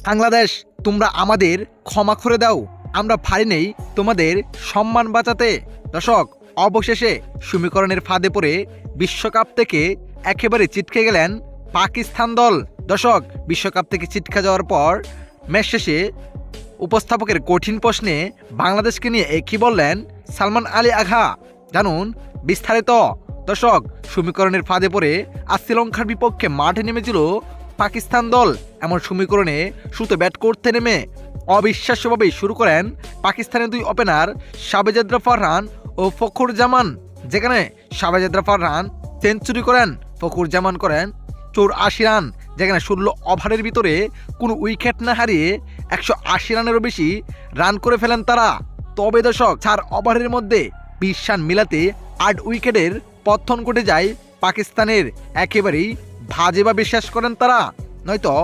বাংলাদেশ, তোমরা আমাদের ক্ষমা করে দাও, আমরা পারি নেই তোমাদের সম্মান বাঁচাতে। দর্শক, অবশেষে সমীকরণের ফাঁদে পড়ে বিশ্বকাপ থেকে একেবারে ছিটকে গেলেন পাকিস্তান দল। দর্শক, বিশ্বকাপ থেকে ছিটকে যাওয়ার পর ম্যাচ শেষে উপস্থাপকের কঠিন প্রশ্নে বাংলাদেশকে নিয়ে একই বললেন সালমান আলী আগা। জানুন বিস্তারিত। দর্শক, সমীকরণের ফাঁদে পড়ে আজ শ্রীলঙ্কার বিপক্ষে মাঠে নেমেছিল পাকিস্তান দল। এমন সমীকরণে শুরুতে ব্যাট করতে নেমে অবিশ্বাস্যভাবেই শুরু করেন পাকিস্তানের দুই ওপেনার শাহজাদ ফারহান ও ফখর জামান। যেখানে শাহজাদ ফারহান সেঞ্চুরি করেন, ফখর জামান করেন 84 রান। যেখানে 16 ওভারের ভিতরে কোনো উইকেট না হারিয়ে 180 রানেরও বেশি রান করে ফেলেন তারা। তবে দর্শক, 4 ওভারের মধ্যে 20 রান মিলাতে 8 উইকেটের পতন ঘটে যায় পাকিস্তানের। একেবারেই বাজেভাবে শেষ করেন তারা, নয়তো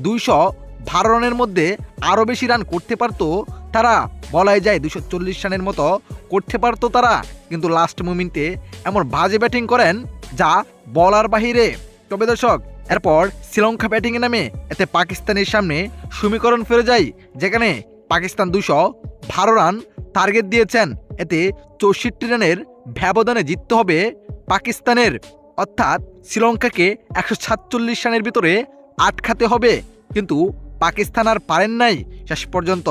212 রানের মধ্যে আরও বেশি রান করতে পারতো তারা। বলাই যায় 240 রানের মতো করতে পারতো তারা, কিন্তু লাস্ট মোমেন্টে এমন বাজে ব্যাটিং করেন যা বলার বাহিরে। তবে দর্শক, এরপর শ্রীলঙ্কা ব্যাটিংয়ে নামে এতে পাকিস্তানের সামনে সমীকরণ ফিরে যায়। যেখানে পাকিস্তান 212 রান টার্গেট দিয়েছেন, এতে 64 রানের ব্যবধানে জিততে হবে পাকিস্তানের। অর্থাৎ শ্রীলঙ্কাকে 147 রানের ভিতরে আটকাতে হবে। কিন্তু পাকিস্তান আর পারেন নাই, শেষ পর্যন্ত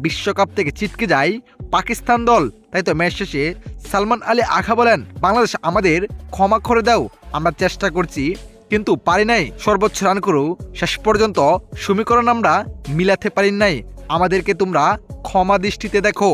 বিশ্বকাপ থেকে ছিটকে যায় পাকিস্তান দল। তাই তো ম্যাচ শেষে সালমান আলী আগা বলেন, বাংলাদেশ আমাদের ক্ষমা করে দাও, আমরা চেষ্টা করছি কিন্তু পারি নাই, সর্বোচ্চ রান করেও শেষ পর্যন্ত সমীকরণ আমরা মিলাতে পারি নাই, আমাদেরকে তোমরা ক্ষমা দৃষ্টিতে দেখো।